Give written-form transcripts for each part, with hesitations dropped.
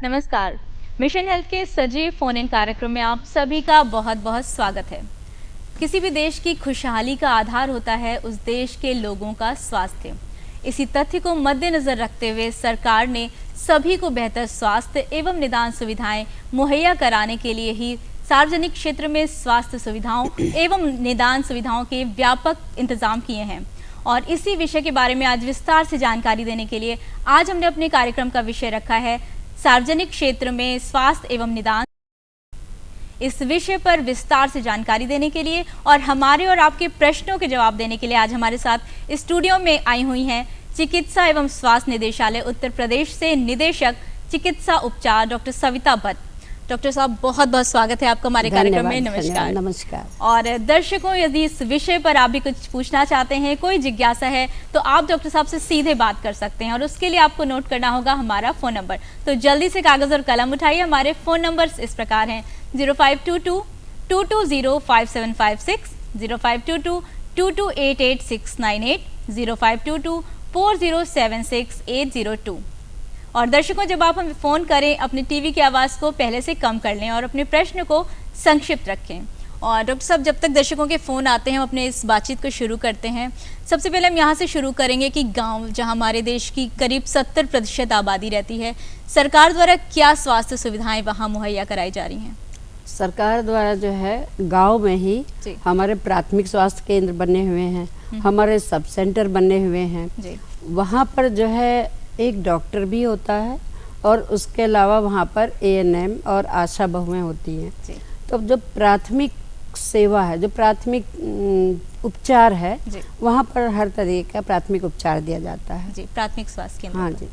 नमस्कार। Mission health के सजीव फोन इन कार्यक्रम में आप सभी का बहुत बहुत स्वागत है। किसी भी देश की खुशहाली का आधार होता है उस देश के लोगों का स्वास्थ्य। इसी तथ्य को मद्देनजर रखते हुए सरकार ने सभी को बेहतर स्वास्थ्य एवं निदान सुविधाएं मुहैया कराने के लिए ही सार्वजनिक क्षेत्र में स्वास्थ्य सुविधाओं एवं निदान सुविधाओं के व्यापक इंतजाम किए हैं। और इसी विषय के बारे में आज विस्तार से जानकारी देने के लिए आज हमने अपने कार्यक्रम का विषय रखा है सार्वजनिक क्षेत्र में स्वास्थ्य एवं निदान। इस विषय पर विस्तार से जानकारी देने के लिए और हमारे और आपके प्रश्नों के जवाब देने के लिए आज हमारे साथ स्टूडियो में आई हुई हैं चिकित्सा एवं स्वास्थ्य निदेशालय उत्तर प्रदेश से निदेशक चिकित्सा उपचार डॉक्टर सविता भट्ट। डॉक्टर साहब, बहुत बहुत स्वागत है आपका हमारे कार्यक्रम में। नमस्कार। नमस्कार। और दर्शकों, यदि इस विषय पर आप भी कुछ पूछना चाहते हैं, कोई जिज्ञासा है, तो आप डॉक्टर साहब से सीधे बात कर सकते हैं और उसके लिए आपको नोट करना होगा हमारा फ़ोन नंबर। तो जल्दी से कागज़ और कलम उठाइए। हमारे फ़ोन नंबर्स इस प्रकार हैं 0522-220-5756, 0522-2288698, 0522-4076-802। और दर्शकों, जब आप हमें फ़ोन करें अपने टीवी की आवाज़ को पहले से कम कर लें और अपने प्रश्न को संक्षिप्त रखें। और डॉक्टर साहब, जब तक दर्शकों के फ़ोन आते हैं हम अपने इस बातचीत को शुरू करते हैं। सबसे पहले हम यहाँ से शुरू करेंगे कि गांव, जहाँ हमारे देश की करीब 70% आबादी रहती है, सरकार द्वारा क्या स्वास्थ्य सुविधाएं वहाँ मुहैया कराई जा रही हैं? सरकार द्वारा जो है गांव में ही हमारे प्राथमिक स्वास्थ्य केंद्र बने हुए हैं, हमारे सब सेंटर बने हुए हैं। वहाँ पर जो है एक डॉक्टर भी होता है और उसके अलावा वहाँ पर एएनएम और आशा बहुएं होती हैं। तो जो प्राथमिक सेवा है, जो प्राथमिक उपचार है, वहाँ पर हर तरीके का प्राथमिक उपचार दिया जाता है। जी, प्राथमिक स्वास्थ्य केंद्र। हाँ जी।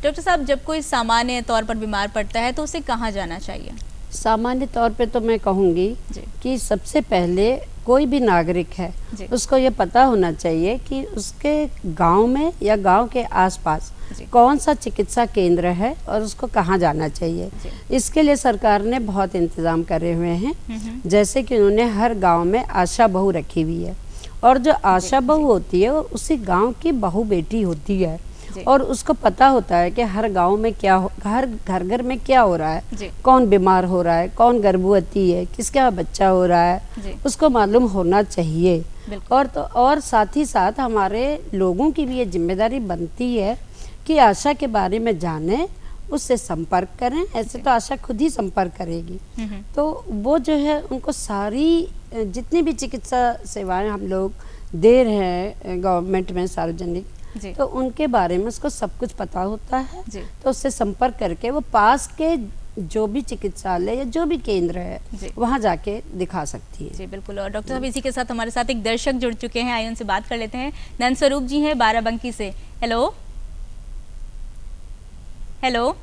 डॉक्टर साहब, जब कोई सामान्य तौर पर बीमार पड़ता है तो उसे कहाँ जाना चाहिए? सामान्य तौर पे तो मैं कहूँगी कि सबसे पहले कोई भी नागरिक है उसको ये पता होना चाहिए कि उसके गांव में या गांव के आसपास कौन सा चिकित्सा केंद्र है और उसको कहाँ जाना चाहिए। इसके लिए सरकार ने बहुत इंतजाम करे हुए हैं। जैसे कि उन्होंने हर गांव में आशा बहू रखी हुई है और जो आशा बहू होती है वो उसी गांव की बहू बेटी होती है और उसको पता होता है कि हर गांव में क्या हर घर में क्या हो रहा है, कौन बीमार हो रहा है, कौन गर्भवती है, किसका बच्चा हो रहा है, उसको मालूम होना चाहिए। और साथ ही साथ हमारे लोगों की भी ये जिम्मेदारी बनती है कि आशा के बारे में जाने, उससे संपर्क करें। ऐसे तो आशा खुद ही संपर्क करेगी, तो वो जो है उनको सारी जितनी भी चिकित्सा सेवाएं हम लोग दे रहे हैं गवर्नमेंट में सार्वजनिक, तो उनके बारे में उसको सब कुछ पता होता है। तो उससे संपर्क करके वो पास के जो भी चिकित्सालय या जो भी केंद्र है वहाँ जाके दिखा सकती है। जी बिल्कुल। और डॉक्टर साहब, इसी के साथ हमारे साथ एक दर्शक जुड़ चुके हैं, आइए उनसे बात कर लेते हैं। नंद स्वरूप जी हैं बाराबंकी से। Hello hello.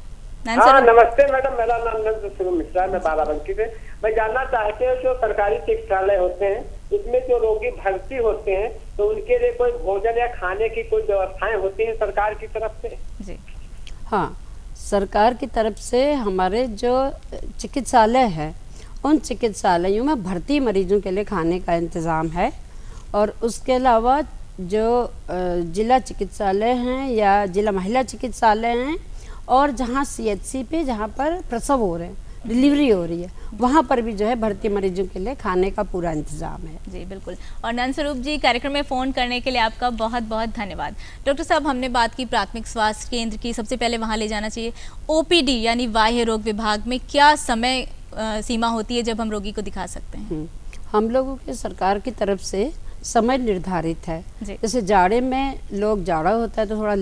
हाँ, नमस्ते मैडम, मेरा नाम नंद स्वरूप मिश्रा है, मैं बाराबंकी से। मैं जानना चाहते हैं जो सरकारी चिकित्सालय होते हैं इसमें जो रोगी भर्ती होते हैं तो उनके लिए कोई भोजन या खाने की कोई व्यवस्थाएं होती हैं सरकार की तरफ से? जी हाँ, सरकार की तरफ से हमारे जो चिकित्सालय है उन चिकित्सालयों में भर्ती मरीजों के लिए खाने का इंतज़ाम है। और उसके अलावा जो जिला चिकित्सालय हैं या जिला महिला चिकित्सालय हैं और जहाँ सीएचसी पे जहाँ पर प्रसव हो रहे हैं, डिलीवरी हो रही है, वहाँ पर भी जो है भर्ती मरीजों के लिए खाने का पूरा इंतजाम है। जी बिल्कुल। और नंद स्वरूप जी, कार्यक्रम में फ़ोन करने के लिए आपका बहुत बहुत धन्यवाद। डॉक्टर साहब, हमने बात की प्राथमिक स्वास्थ्य केंद्र की, सबसे पहले वहाँ ले जाना चाहिए। ओपीडी यानी बाह्य रोग विभाग में क्या समय सीमा होती है जब हम रोगी को दिखा सकते हैं? हम लोगों के सरकार की तरफ से समय निर्धारित है। जैसे जाड़े में लोग, जाड़ा होता है तो थोड़ा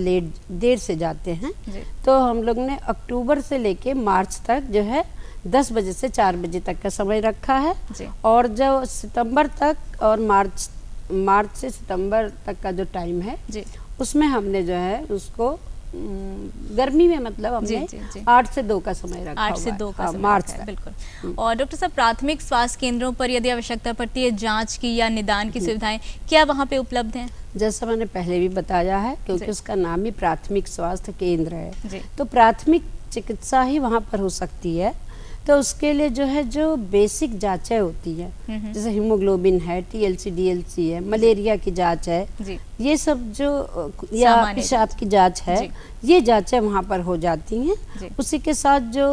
देर से जाते हैं, तो हम लोग ने अक्टूबर से लेके मार्च तक जो है 10 बजे से 4 बजे तक का समय रखा है। और जो सितंबर तक और मार्च से सितंबर तक का जो टाइम है उसमें हमने जो है उसको गर्मी में मतलब हमने 8 से 2 का समय रखा, 8 से 2 का मार्च तक। बिल्कुल। और डॉक्टर साहब, प्राथमिक स्वास्थ्य केंद्रों पर यदि आवश्यकता पड़ती है जांच की या निदान की सुविधाएं क्या वहां पे उपलब्ध हैं? जैसा मैंने पहले भी बताया है, क्योंकि उसका नाम ही प्राथमिक स्वास्थ्य केंद्र है, तो प्राथमिक चिकित्सा ही वहाँ पर हो सकती है। तो उसके लिए जो है जो बेसिक जांचें होती है, जैसे हीमोग्लोबिन है, TLC DLC है, मलेरिया की जांच है, ये सब जो या पेशाब की जांच है, ये जांचें वहाँ पर हो जाती हैं। उसी के साथ जो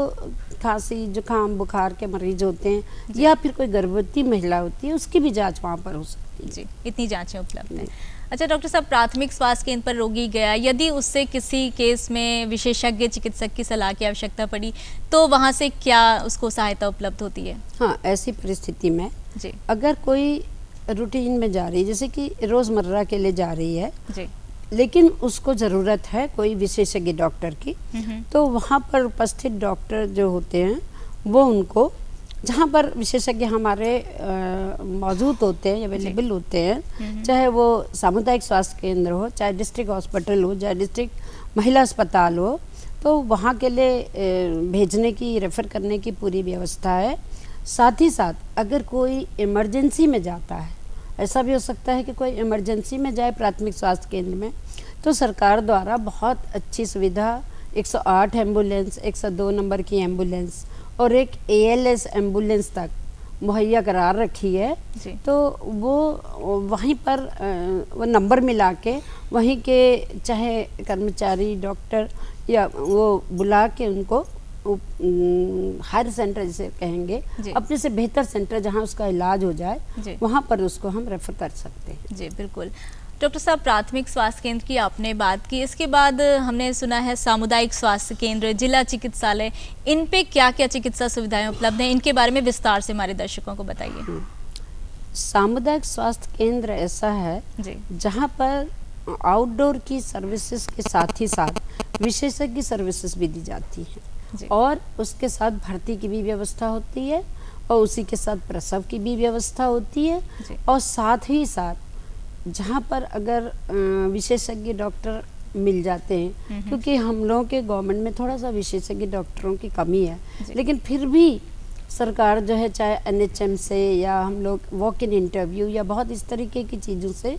खांसी जुकाम बुखार के मरीज होते हैं या फिर कोई गर्भवती महिला होती है उसकी भी जांच वहाँ पर हो सकती है। जी, इतनी जांचें उपलब्ध हैं। अच्छा डॉक्टर साहब, प्राथमिक स्वास्थ्य केंद्र पर रोगी गया, यदि उससे किसी केस में विशेषज्ञ चिकित्सक की सलाह की आवश्यकता पड़ी तो वहाँ से क्या उसको सहायता उपलब्ध होती है? हाँ, ऐसी परिस्थिति में जी, अगर कोई रूटीन में जा रही है, जैसे कि रोज़मर्रा के लिए जा रही है जी, लेकिन उसको ज़रूरत है कोई विशेषज्ञ डॉक्टर की, तो वहाँ पर उपस्थित डॉक्टर जो होते हैं वो उनको, जहाँ पर विशेषज्ञ हमारे मौजूद होते हैं, अवेलेबल होते हैं, चाहे वो सामुदायिक स्वास्थ्य केंद्र हो, चाहे डिस्ट्रिक्ट हॉस्पिटल हो, चाहे डिस्ट्रिक्ट महिला अस्पताल हो, तो वहाँ के लिए भेजने की, रेफ़र करने की पूरी व्यवस्था है। साथ ही साथ अगर कोई इमरजेंसी में जाता है, ऐसा भी हो सकता है कि कोई इमरजेंसी में जाए प्राथमिक स्वास्थ्य केंद्र में, तो सरकार द्वारा बहुत अच्छी सुविधा 108 एम्बुलेंस, 102 नंबर की एम्बुलेंस और एक ALS एम्बुलेंस तक मुहैया करार रखी है। तो वो वहीं पर वो नंबर मिला के वहीं के चाहे कर्मचारी डॉक्टर या वो बुला के उनको हायर सेंटर जिसे कहेंगे, अपने से बेहतर सेंटर जहां उसका इलाज हो जाए, वहां पर उसको हम रेफर कर सकते हैं। जी बिल्कुल। डॉक्टर साहब, प्राथमिक स्वास्थ्य केंद्र की आपने बात की, इसके बाद हमने सुना है सामुदायिक स्वास्थ्य केंद्र, जिला चिकित्सालय, इन पे क्या क्या चिकित्सा सुविधाएं उपलब्ध हैं, इनके बारे में विस्तार से हमारे दर्शकों को बताइए। सामुदायिक स्वास्थ्य केंद्र ऐसा है जहाँ पर आउटडोर की सर्विसेज के साथ ही साथ विशेषज्ञ सर्विसेज भी दी जाती हैं और उसके साथ भर्ती की भी व्यवस्था होती है और उसी के साथ प्रसव की भी व्यवस्था होती है और साथ ही साथ जहाँ पर अगर विशेषज्ञ डॉक्टर मिल जाते हैं, क्योंकि हम लोगों के गवर्नमेंट में थोड़ा सा विशेषज्ञ डॉक्टरों की कमी है, लेकिन फिर भी सरकार जो है चाहे NHM से या हम लोग वॉक इन इंटरव्यू या बहुत इस तरीके की चीज़ों से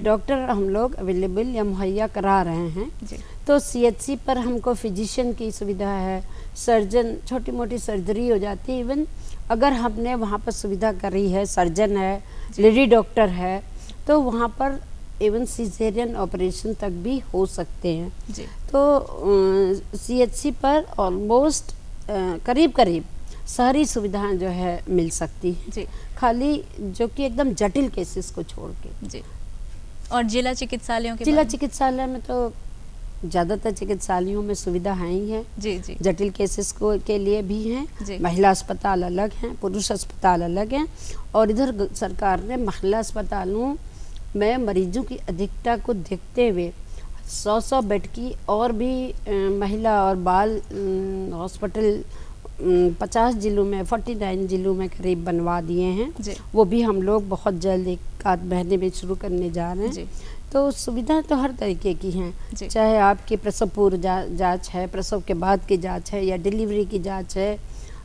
डॉक्टर हम लोग अवेलेबल या मुहैया करा रहे हैं। तो CHC पर हमको फिजिशियन की सुविधा है, सर्जन, छोटी मोटी सर्जरी हो जाती है, इवन अगर हमने वहाँ पर सुविधा करी है, सर्जन है, लेडी डॉक्टर है, तो वहाँ पर इवन सीजेरियन ऑपरेशन तक भी हो सकते हैं। तो CHC पर ऑलमोस्ट करीब सारी सुविधाएं जो है मिल सकती है, खाली जो कि एकदम जटिल केसेस को छोड़ के। और जिला चिकित्सालयों के जिला चिकित्सालय में तो ज़्यादातर चिकित्सालयों में सुविधा है ही है। जटिल केसेस को के लिए भी हैं, महिला अस्पताल अलग हैं, पुरुष अस्पताल अलग हैं, और इधर सरकार ने महिला अस्पतालों में मरीजों की अधिकता को देखते हुए 100 बेड की और भी महिला और बाल हॉस्पिटल 50 जिलों में, 49 जिलों में करीब बनवा दिए हैं। वो भी हम लोग बहुत जल्द एक आध महीने में शुरू करने जा रहे हैं। तो सुविधाएं तो हर तरीके की हैं, चाहे आपकी प्रसव पूर्व जांच है, प्रसव के बाद की जांच है, या डिलीवरी की जांच है,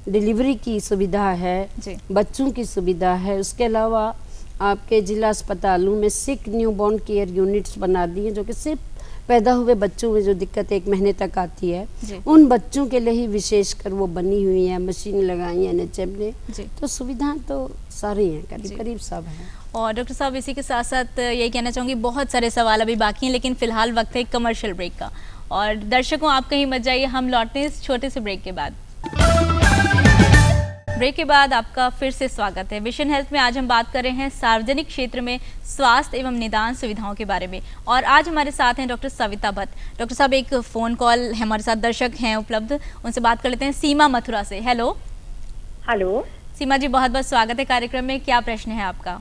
डिलीवरी की सुविधा है, बच्चों की सुविधा है। उसके अलावा आपके जिला अस्पतालों में सिक न्यूबॉर्न केयर यूनिट्स बना दी हैं, जो कि सिर्फ पैदा हुए बच्चों में जो दिक्कत 1 महीने तक आती है, उन बच्चों के लिए ही विशेषकर वो बनी हुई है, मशीन लगाई है NHM ने। तो सुविधाएं तो सारी हैं, करीब सब हैं। और डॉक्टर साहब, इसी के साथ साथ यही कहना चाहूँगी, बहुत सारे सवाल अभी बाकी हैं, लेकिन फिलहाल वक्त है कमर्शियल ब्रेक का। और दर्शकों, आप कहीं मत जाइए, हम लौटते हैं इस छोटे से ब्रेक के बाद। ब्रेक के बाद आपका फिर से स्वागत है। विजन हेल्थ में आज हम बात कर रहे हैं सार्वजनिक क्षेत्र में स्वास्थ्य एवं निदान सुविधाओं के बारे में, और आज हमारे साथ हैं डॉक्टर सविता भट्ट। डॉक्टर साहब, एक फ़ोन कॉल हमारे साथ दर्शक हैं उपलब्ध, उनसे बात कर लेते हैं। सीमा मथुरा से। हेलो सीमा जी, बहुत बहुत स्वागत है कार्यक्रम में। क्या प्रश्न है आपका?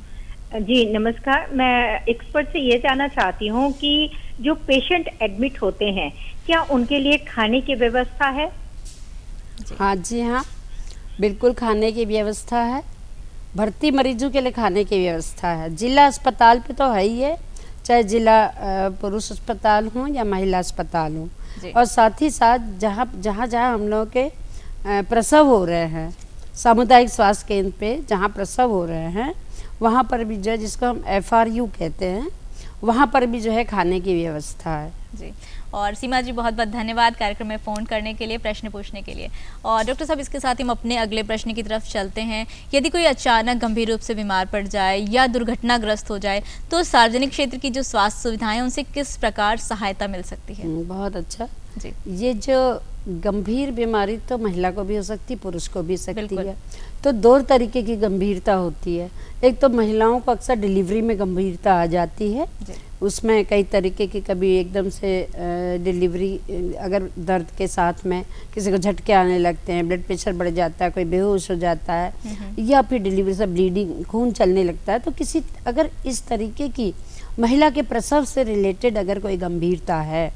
जी नमस्कार। मैं एक्सपर्ट से ये जानना चाहती हूँ कि जो पेशेंट एडमिट होते हैं, क्या उनके लिए खाने की व्यवस्था है? हाँ जी, हाँ बिल्कुल, खाने की व्यवस्था है। भर्ती मरीजों के लिए खाने की व्यवस्था है। जिला अस्पताल पे तो है ही है, चाहे जिला पुरुष अस्पताल हो या महिला अस्पताल हो, और साथ ही साथ जहाँ हम लोग के प्रसव हो रहे हैं, सामुदायिक स्वास्थ्य केंद्र पे जहाँ प्रसव हो रहे हैं, वहाँ पर भी जो जिसको हम FRU कहते हैं, वहाँ पर भी जो है खाने की व्यवस्था है जी। और सीमा जी बहुत बहुत धन्यवाद कार्यक्रम में फ़ोन करने के लिए, प्रश्न पूछने के लिए। और डॉक्टर साहब, इसके साथ ही हम अपने अगले प्रश्न की तरफ चलते हैं। यदि कोई अचानक गंभीर रूप से बीमार पड़ जाए या दुर्घटनाग्रस्त हो जाए तो सार्वजनिक क्षेत्र की जो स्वास्थ्य सुविधाएं हैं उनसे किस प्रकार सहायता मिल सकती है? बहुत अच्छा जी। ये जो गंभीर बीमारी तो महिला को भी हो सकती है, पुरुष को भी हो सकती है। तो दो तरीके की गंभीरता होती है। एक तो महिलाओं को अक्सर डिलीवरी में गंभीरता आ जाती है, उसमें कई तरीके की, कभी एकदम से डिलीवरी, अगर दर्द के साथ में किसी को झटके आने लगते हैं, ब्लड प्रेशर बढ़ जाता है, कोई बेहोश हो जाता है, या फिर डिलीवरी से ब्लीडिंग, खून चलने लगता है। तो किसी अगर इस तरीके की महिला के प्रसव से रिलेटेड अगर कोई गंभीरता है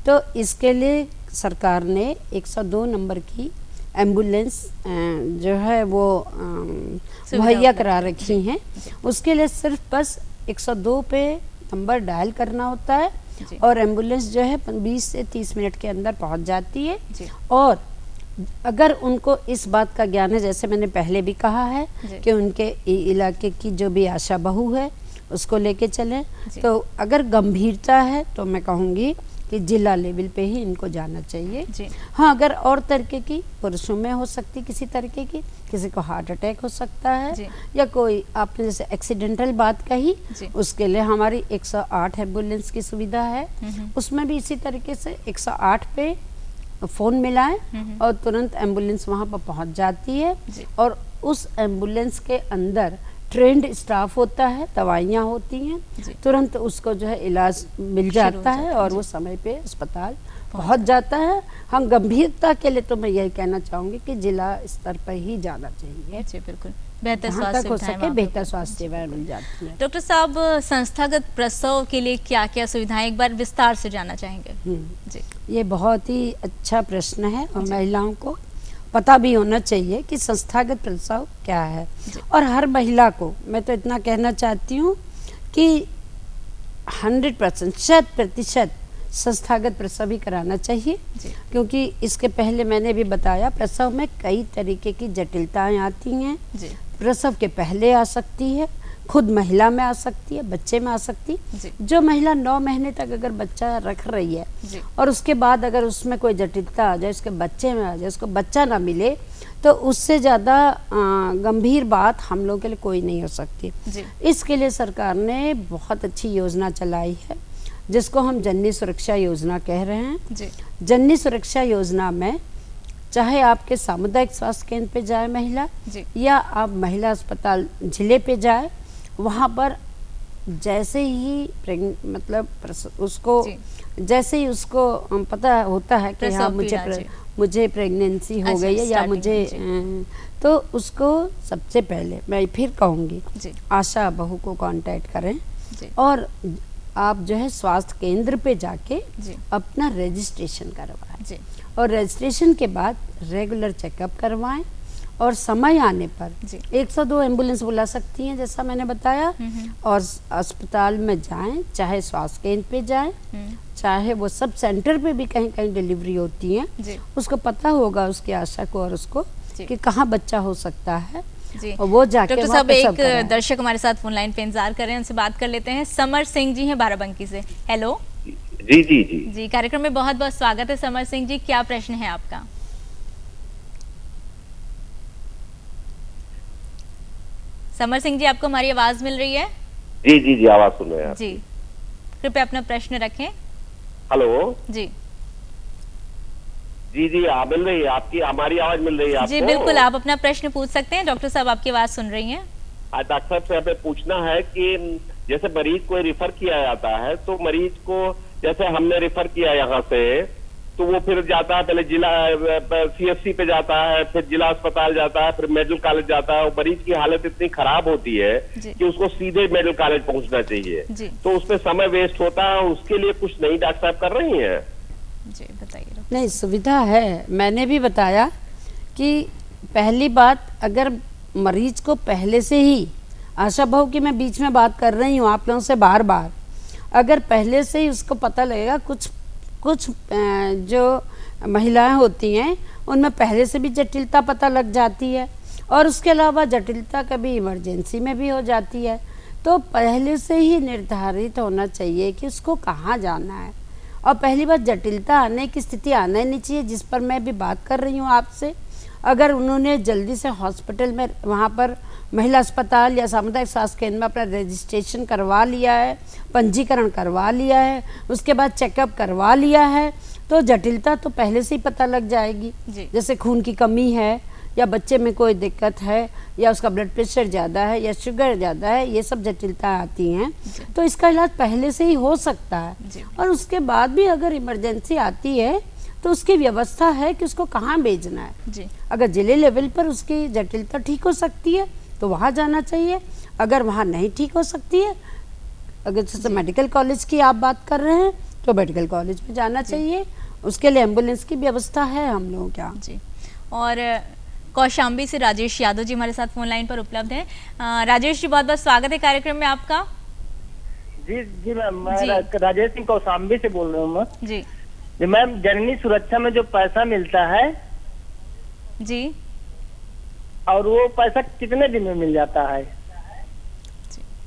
तो इसके लिए सरकार ने 102 नंबर की एम्बुलेंस जो है वो मुहैया करा रखी हैं। उसके लिए सिर्फ बस 102 पे नंबर डायल करना होता है और एम्बुलेंस जो है 20 से 30 मिनट के अंदर पहुंच जाती है। और अगर उनको इस बात का ज्ञान है, जैसे मैंने पहले भी कहा है कि उनके इलाके की जो भी आशा बहू है उसको लेके चलें। तो अगर गंभीरता है तो मैं कहूँगी कि जिला लेवल पे ही इनको जाना चाहिए। हाँ, अगर और तरीके की, पुरुषों में हो सकती किसी तरीके की, किसी को हार्ट अटैक हो सकता है या कोई आपने जैसे एक्सीडेंटल बात कही, उसके लिए हमारी 108 एम्बुलेंस की सुविधा है। उसमें भी इसी तरीके से 108 पे फ़ोन मिलाएं और तुरंत एम्बुलेंस वहाँ पर पहुँच जाती है। और उस एम्बुलेंस के अंदर ट्रेंड स्टाफ होता है, दवाइयाँ होती हैं, तुरंत उसको जो है इलाज मिल जाता है और वो समय पे अस्पताल पहुंच जाता है। हम गंभीरता के लिए तो मैं यही कहना चाहूँगी कि जिला स्तर पर ही जाना चाहिए। जी बिल्कुल, बेहतर स्वास्थ्य हो सके बेहतर स्वास्थ्य सेवाएं मिल जाती है। डॉक्टर साहब, संस्थागत प्रसव के लिए क्या क्या सुविधाएं एक बार विस्तार से जानना चाहेंगे? जी, ये बहुत ही अच्छा प्रश्न है और महिलाओं को पता भी होना चाहिए कि संस्थागत प्रसव क्या है। और हर महिला को मैं तो इतना कहना चाहती हूँ कि 100% 100% संस्थागत प्रसव ही कराना चाहिए, क्योंकि इसके पहले मैंने भी बताया प्रसव में कई तरीके की जटिलताएं आती हैं। प्रसव के पहले आ सकती है, खुद महिला में आ सकती है, बच्चे में आ सकती है। जो महिला 9 महीने तक अगर बच्चा रख रही है और उसके बाद अगर उसमें कोई जटिलता आ जाए, उसके बच्चे में आ जाए, उसको बच्चा ना मिले, तो उससे ज़्यादा गंभीर बात हम लोगों के लिए कोई नहीं हो सकती। इसके लिए सरकार ने बहुत अच्छी योजना चलाई है जिसको हम जननी सुरक्षा योजना कह रहे हैं। जननी सुरक्षा योजना में चाहे आपके सामुदायिक स्वास्थ्य केंद्र पे जाए महिला या आप महिला अस्पताल जिले पे जाए, वहाँ पर जैसे ही मतलब उसको जैसे ही उसको पता होता है कि हाँ मुझे प्रेगनेंसी हो गई है या मुझे, तो उसको सबसे पहले मैं फिर कहूँगी आशा बहू को कांटेक्ट करें और आप जो है स्वास्थ्य केंद्र पे जाके अपना रजिस्ट्रेशन करवाएं और रजिस्ट्रेशन के बाद रेगुलर चेकअप करवाएं और समय आने पर 102 एम्बुलेंस बुला सकती हैं जैसा मैंने बताया, और अस्पताल में जाएं, चाहे स्वास्थ्य केंद्र पे जाएं, चाहे वो सब सेंटर पे भी कहीं कहीं डिलीवरी होती है, उसको पता होगा उसकी आशा को और उसको कि कहाँ बच्चा हो सकता है और वो जाके डॉक्टर साहब, एक दर्शक हमारे साथ फोन लाइन पे इंतजार कर रहे हैं, उनसे बात कर लेते हैं। समर सिंह जी हैं बाराबंकी से। हेलो जी, कार्यक्रम में बहुत बहुत स्वागत है समर सिंह जी, क्या प्रश्न है आपका? समर सिंह जी, आपको हमारी आवाज मिल रही है? जी आवाज सुन रहे हैं जी, कृपया अपना प्रश्न रखें। हेलो जी मिल रही है आपकी, हमारी आवाज मिल रही है आपको? जी बिल्कुल, आप अपना प्रश्न पूछ सकते हैं, डॉक्टर साहब आपकी आवाज सुन रही हैं। डॉक्टर साहब से हमें पूछना है कि जैसे मरीज को रिफर किया जाता है तो मरीज को, जैसे हमने रिफर किया यहाँ से, तो वो फिर जाता है, पहले जिला CFC पे जाता है, फिर जिला अस्पताल जाता है, फिर मेडिकल कॉलेज जाता है, और मरीज की हालत इतनी खराब होती है कि उसको सीधे मेडिकल कॉलेज पहुंचना चाहिए, तो उसमें समय वेस्ट होता है। उसके लिए कुछ नई डॉक्टर साहब कर रही हैं? जी बताइए। नहीं, सुविधा है, मैंने भी बताया कि पहली बात, अगर मरीज को पहले से ही, आशा बहू की मैं बीच में बात कर रही हूँ आप लोगों से बार बार, अगर पहले से ही उसको पता लगेगा, कुछ जो महिलाएं होती हैं उनमें पहले से भी जटिलता पता लग जाती है और उसके अलावा जटिलता कभी इमरजेंसी में भी हो जाती है, तो पहले से ही निर्धारित होना चाहिए कि उसको कहाँ जाना है। और पहली बात, जटिलता आने की स्थिति आना ही नहीं चाहिए, जिस पर मैं अभी बात कर रही हूँ आपसे। अगर उन्होंने जल्दी से हॉस्पिटल में, वहाँ पर महिला अस्पताल या सामुदायिक स्वास्थ्य केंद्र में अपना रजिस्ट्रेशन करवा लिया है, पंजीकरण करवा लिया है, उसके बाद चेकअप करवा लिया है, तो जटिलता तो पहले से ही पता लग जाएगी। जैसे खून की कमी है, या बच्चे में कोई दिक्कत है, या उसका ब्लड प्रेशर ज़्यादा है, या शुगर ज़्यादा है, ये सब जटिलता आती हैं, तो इसका इलाज पहले से ही हो सकता है। और उसके बाद भी अगर इमरजेंसी आती है तो उसकी व्यवस्था है कि उसको कहाँ भेजना है। अगर जिले लेवल पर उसकी जटिलता ठीक हो सकती है तो वहाँ जाना चाहिए। अगर वहाँ नहीं ठीक हो सकती है, अगर जैसे मेडिकल कॉलेज की आप बात कर रहे हैं, तो मेडिकल कॉलेज में जाना चाहिए। उसके लिए एम्बुलेंस की व्यवस्था है हम लोगों के यहाँ जी। और कौशाम्बी से राजेश यादव जी हमारे साथ फोन लाइन पर उपलब्ध हैं। राजेश जी, बहुत बहुत स्वागत है कार्यक्रम में आपका। जी जी मैम, मैं राजेश सिंह कौशाम्बी से बोल रहा हूँ। जी मैम, जननी सुरक्षा में जो पैसा मिलता है जी, और वो पैसा कितने दिन में मिल जाता है?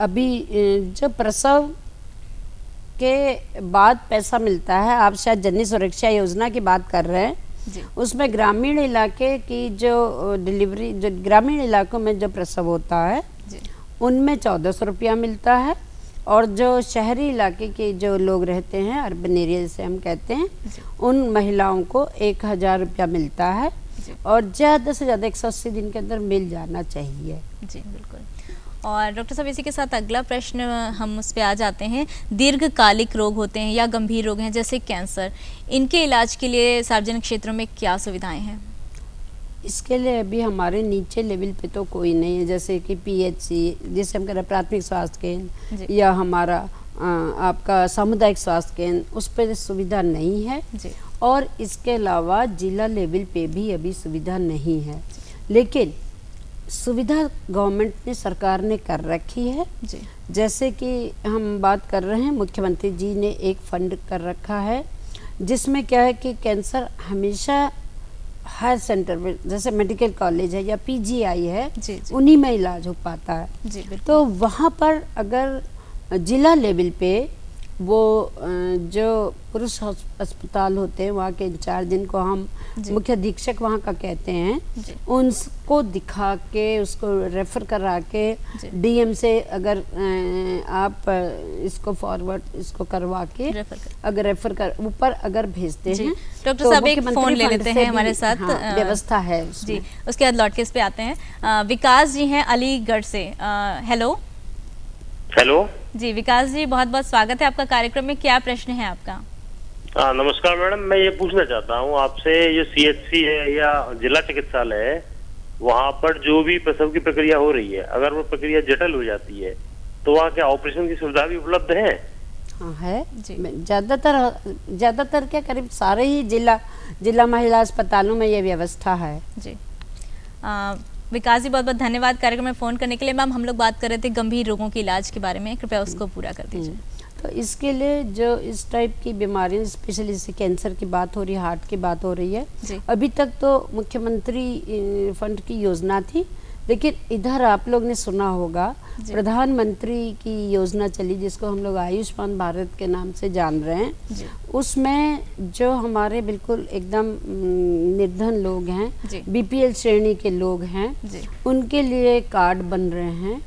अभी जो प्रसव के बाद पैसा मिलता है, आप शायद जननी सुरक्षा योजना की बात कर रहे हैं जी। उसमें ग्रामीण इलाके की जो डिलीवरी, जो ग्रामीण इलाकों में जो प्रसव होता है उनमें 1400 रुपया मिलता है, और जो शहरी इलाके के जो लोग रहते हैं, अर्बन एरिया जैसे हम कहते हैं, उन महिलाओं को 1000 रुपया मिलता है, और ज़्यादा से ज़्यादा 180 दिन के अंदर मिल जाना चाहिए जी। बिल्कुल। और डॉक्टर साहब, इसी के साथ अगला प्रश्न हम उस पर आ जाते हैं। दीर्घकालिक रोग होते हैं या गंभीर रोग हैं जैसे कैंसर, इनके इलाज के लिए सार्वजनिक क्षेत्रों में क्या सुविधाएं हैं? इसके लिए अभी हमारे नीचे लेवल पे तो कोई नहीं है, जैसे कि पीएचसी जिसे हम कह रहे हैं प्राथमिक स्वास्थ्य केंद्र, या हमारा आपका सामुदायिक स्वास्थ्य केंद्र, उस पर सुविधा नहीं है जी। और इसके अलावा जिला लेवल पे भी अभी सुविधा नहीं है, लेकिन सुविधा गवर्नमेंट ने, सरकार ने कर रखी है जी। जैसे कि हम बात कर रहे हैं, मुख्यमंत्री जी ने एक फंड कर रखा है जिसमें क्या है कि कैंसर हमेशा हर सेंटर में, जैसे मेडिकल कॉलेज है या पीजीआई है जी, उन्हीं में इलाज हो पाता है जी। तो वहाँ पर अगर जिला लेवल पे वो जो पुरुष अस्पताल होते हैं, वहाँ के इंचार्ज जिनको हम मुख्य अधीक्षक वहाँ का कहते हैं, उनको दिखा के, उसको रेफर करा के डीएम से अगर आप इसको फॉरवर्ड इसको करवा के अगर रेफर कर ऊपर अगर भेजते हैं, डॉक्टर साहब एक फोन ले लेते हैं हमारे साथ। हाँ, व्यवस्था है जी। उसके बाद लौट के इस पे आते हैं। विकास जी हैं अलीगढ़ से। हेलो हेलो जी विकास जी, बहुत बहुत स्वागत है आपका कार्यक्रम में। क्या प्रश्न है आपका? नमस्कार मैडम, मैं ये पूछना चाहता हूँ आपसे, ये सीएचसी है या जिला चिकित्सालय है, वहाँ पर जो भी प्रसव की प्रक्रिया हो रही है, अगर वो प्रक्रिया जटिल हो जाती है तो वहाँ क्या ऑपरेशन की सुविधा भी उपलब्ध है? हाँ है जी। ज्यादातर क्या करीब सारे ही जिला महिला अस्पतालों में ये व्यवस्था है जी। विकास जी, बहुत बहुत धन्यवाद कार्यक्रम में फ़ोन करने के लिए। मैम, हम लोग बात कर रहे थे गंभीर रोगों के इलाज के बारे में, कृपया उसको पूरा कर दीजिए। तो इसके लिए जो इस टाइप की बीमारियां, स्पेशली जैसे कैंसर की बात हो रही है, हार्ट की बात हो रही है, अभी तक तो मुख्यमंत्री फंड की योजना थी, लेकिन इधर आप लोग ने सुना होगा प्रधानमंत्री की योजना चली जिसको हम लोग आयुष्मान भारत के नाम से जान रहे हैं। उसमें जो हमारे बिल्कुल एकदम निर्धन लोग हैं, बीपीएल श्रेणी के लोग हैं, उनके लिए कार्ड बन रहे हैं,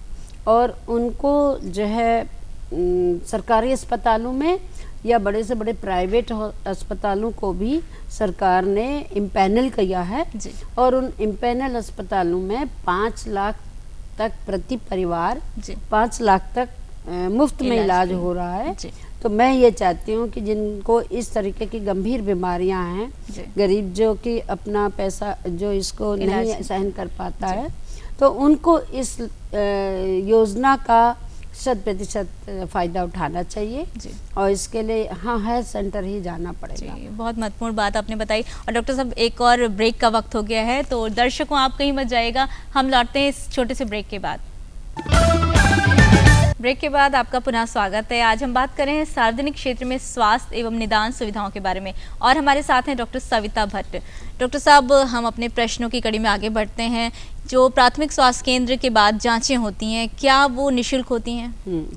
और उनको जो है सरकारी अस्पतालों में या बड़े से बड़े प्राइवेट अस्पतालों को भी सरकार ने इम्पैनल किया है, और उन इम्पैनल अस्पतालों में 5 लाख तक प्रति परिवार 5 लाख तक मुफ्त में इलाज हो रहा है। तो मैं ये चाहती हूँ कि जिनको इस तरीके की गंभीर बीमारियां हैं, गरीब जो कि अपना पैसा जो इसको नहीं सहन कर पाता है, तो उनको इस योजना का 100% फायदा उठाना चाहिए जी। और इसके लिए हाँ हेल्थ सेंटर ही जाना पड़ेगा। बहुत महत्वपूर्ण बात आपने बताई। और डॉक्टर साहब, एक और ब्रेक का वक्त हो गया है, तो दर्शकों आप कहीं मत जाइएगा, हम लौटते हैं इस छोटे से ब्रेक के बाद। ब्रेक के बाद आपका पुनः स्वागत है। आज हम बात कर रहे हैं सार्वजनिक क्षेत्र में स्वास्थ्य एवं निदान सुविधाओं के बारे में और हमारे साथ हैं डॉक्टर सविता भट्ट। डॉक्टर साहब, हम अपने प्रश्नों की कड़ी में आगे बढ़ते हैं। जो प्राथमिक स्वास्थ्य केंद्र के बाद जांचें होती हैं, क्या वो निःशुल्क होती हैं?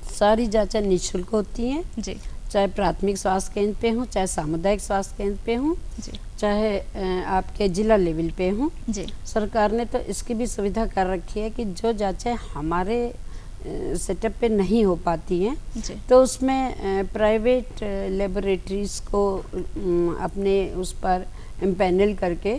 सारी जांचें निःशुल्क होती हैं जी। चाहे प्राथमिक स्वास्थ्य केंद्र पे हो, चाहे सामुदायिक स्वास्थ्य केंद्र पे हो, चाहे आपके जिला लेवल पे हो। जी। सरकार ने तो इसकी भी सुविधा कर रखी है कि जो जांचें हमारे सेटअप पे नहीं हो पाती हैं तो उसमें प्राइवेट लेबोरेटरीज को अपने उस पर पैनल करके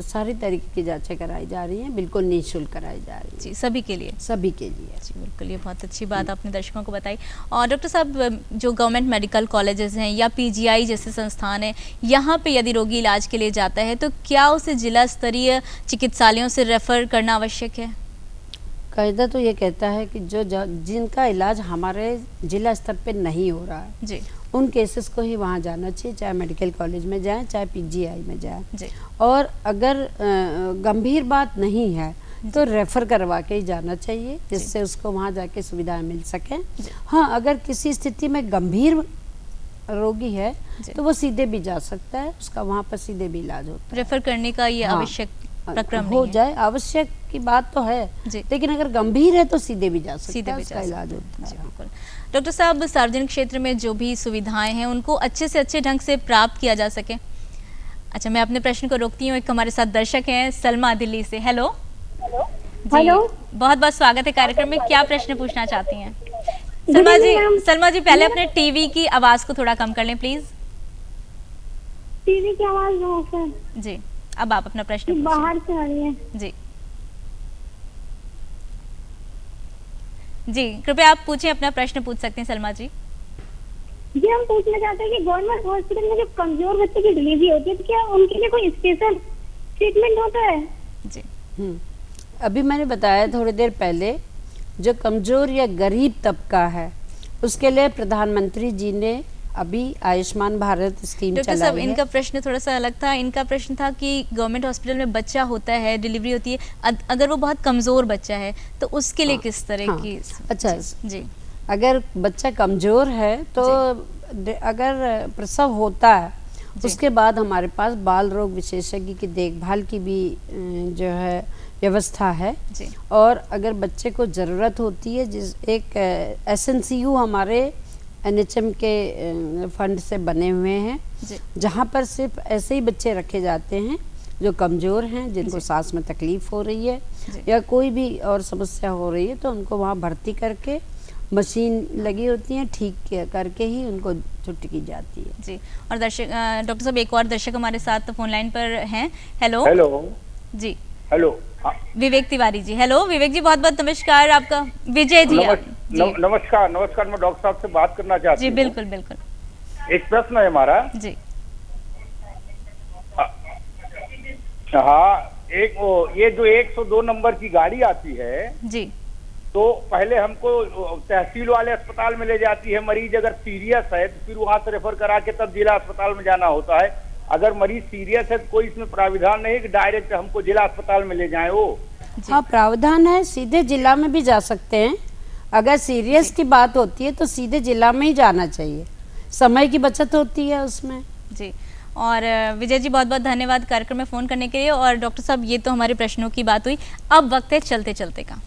सारी तरीके की जांचें कराई जा रही हैं, बिल्कुल निःशुल्क कराई जा रही है। जी, सभी के लिए? सभी के लिए। जी बिल्कुल, ये बहुत अच्छी बात आपने दर्शकों को बताई। और डॉक्टर साहब, जो गवर्नमेंट मेडिकल कॉलेजेस हैं या पीजीआई जैसे संस्थान हैं, यहाँ पे यदि रोगी इलाज के लिए जाता है तो क्या उसे जिला स्तरीय चिकित्सालयों से रेफर करना आवश्यक है? कायदा तो ये कहता है कि जिनका इलाज हमारे जिला स्तर पे नहीं हो रहा है जी, उन केसेस को ही वहाँ जाना चाहिए, चाहे मेडिकल कॉलेज में जाए चाहे पीजीआई में जाए जी। और अगर गंभीर बात नहीं है तो रेफ़र करवा के ही जाना चाहिए, जिससे उसको वहाँ जाके सुविधाएं मिल सकें। हाँ, अगर किसी स्थिति में गंभीर रोगी है तो वो सीधे भी जा सकता है, उसका वहाँ पर सीधे भी इलाज होता है। रेफर करने का ये आवश्यक प्रक्रम हो जाए, आवश्यक की बात तो है, लेकिन अगर गंभीर है तो सीधे भी जा सकता है, उसका इलाज होता है। डॉक्टर साहब, सार्वजनिक क्षेत्र में जो भी सुविधाएं हैं उनको अच्छे से अच्छे ढंग से प्राप्त किया जा सके। अच्छा, मैं अपने प्रश्न को रोकती हूँ। एक हमारे साथ दर्शक हैं सलमा दिल्ली से। हेलो। हेलो, बहुत बहुत स्वागत है कार्यक्रम में। क्या प्रश्न पूछना चाहती हैं? सलमा जी पहले अपने टीवी की आवाज को थोड़ा कम कर लें प्लीज। टीवी की आवाज लो सर। जी, अब आप अपना प्रश्न बाहर से आ रही है। जी जी, कृपया आप पूछें, अपना प्रश्न पूछ सकते हैं सलमा जी। जी, हम पूछना चाहते हैं कि गवर्नमेंट हॉस्पिटल में जो कमजोर बच्चे की डिलीवरी होती है तो क्या उनके लिए कोई स्पेशल ट्रीटमेंट होता है? जी। अभी मैंने बताया थोड़ी देर पहले, जो कमजोर या गरीब तबका है उसके लिए प्रधानमंत्री जी ने अभी आयुष्मान भारत स्कीम चलाई है। डॉक्टर साहब, इनका प्रश्न थोड़ा सा अलग था। इनका प्रश्न था कि गवर्नमेंट हॉस्पिटल में बच्चा होता है, डिलीवरी होती है, अगर वो बहुत कमजोर बच्चा है तो उसके लिए किस तरह की? अच्छा जी, अगर बच्चा कमजोर है तो अगर प्रसव होता है उसके बाद हमारे पास बाल रोग विशेषज्ञ की देखभाल की भी जो है व्यवस्था है। और अगर बच्चे को ज़रूरत होती है, जिस एक SNCU हमारे NHM के फंड से बने हुए हैं, जहाँ पर सिर्फ ऐसे ही बच्चे रखे जाते हैं जो कमज़ोर हैं, जिनको सांस में तकलीफ़ हो रही है या कोई भी और समस्या हो रही है, तो उनको वहाँ भर्ती करके मशीन लगी होती है, ठीक करके ही उनको छुट्टी की जाती है। जी। और डॉक्टर साहब, एक और दर्शक हमारे साथ फोन लाइन पर हैं। हेलो। जी। हेलो। विवेक तिवारी जी। हेलो विवेक जी, बहुत बहुत नमस्कार। आपका विजय जी। नमस्कार। मैं डॉक्टर साहब से बात करना चाहती हूँ। जी बिल्कुल बिल्कुल। एक प्रश्न है हमारा। जी। हाँ, ये जो 102 नंबर की गाड़ी आती है जी, तो पहले हमको तहसील वाले अस्पताल में ले जाती है। मरीज अगर सीरियस है तो फिर वहां से रेफर करा के तब जिला अस्पताल में जाना होता है। अगर मरीज सीरियस है तो कोई इसमें प्राविधान नहीं कि डायरेक्ट हमको जिला अस्पताल में ले जाएं वो? हाँ, प्रावधान है, सीधे जिला में भी जा सकते हैं। अगर सीरियस की बात होती है तो सीधे जिला में ही जाना चाहिए, समय की बचत होती है उसमें। जी। और विजय जी, बहुत बहुत धन्यवाद कार्यक्रम में फ़ोन करने के लिए। और डॉक्टर साहब, ये तो हमारे प्रश्नों की बात हुई, अब वक्त है चलते चलते का।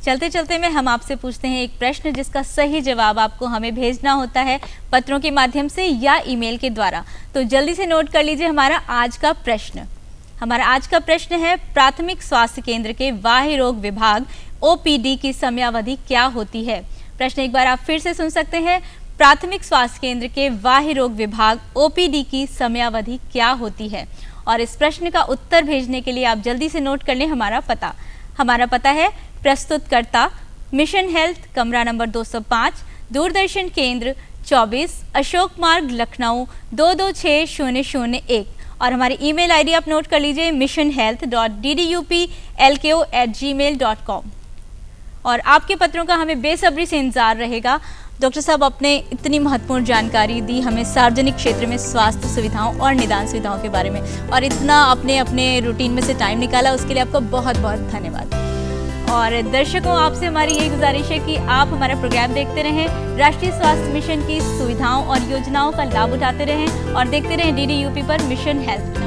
चलते चलते में हम आपसे पूछते हैं एक प्रश्न, जिसका सही जवाब आपको हमें भेजना होता है पत्रों के माध्यम से या ईमेल के द्वारा। तो जल्दी से नोट कर लीजिए हमारा आज का प्रश्न। हमारा आज का प्रश्न है, प्राथमिक स्वास्थ्य केंद्र के बाह्य रोग विभाग OPD की समयावधि क्या होती है? प्रश्न एक बार आप फिर से सुन सकते हैं। प्राथमिक स्वास्थ्य केंद्र के बाह्य रोग विभाग OPD की समयावधि क्या होती है? और इस प्रश्न का उत्तर भेजने के लिए आप जल्दी से नोट कर लें हमारा पता। हमारा पता है प्रस्तुतकर्ता मिशन हेल्थ, कमरा नंबर 205, दूरदर्शन केंद्र 24, अशोक मार्ग, लखनऊ 226001। और हमारी ईमेल आईडी आप नोट कर लीजिए, missionhealth.ddupLKO@gmail.com। और आपके पत्रों का हमें बेसब्री से इंतजार रहेगा। डॉक्टर साहब, आपने इतनी महत्वपूर्ण जानकारी दी हमें सार्वजनिक क्षेत्र में स्वास्थ्य सुविधाओं और निदान सुविधाओं के बारे में, और इतना आपने अपने रूटीन में से टाइम निकाला, उसके लिए आपका बहुत बहुत धन्यवाद। और दर्शकों, आपसे हमारी यही गुजारिश है कि आप हमारा प्रोग्राम देखते रहें, राष्ट्रीय स्वास्थ्य मिशन की सुविधाओं और योजनाओं का लाभ उठाते रहें और देखते रहें DD UP पर मिशन हेल्थ।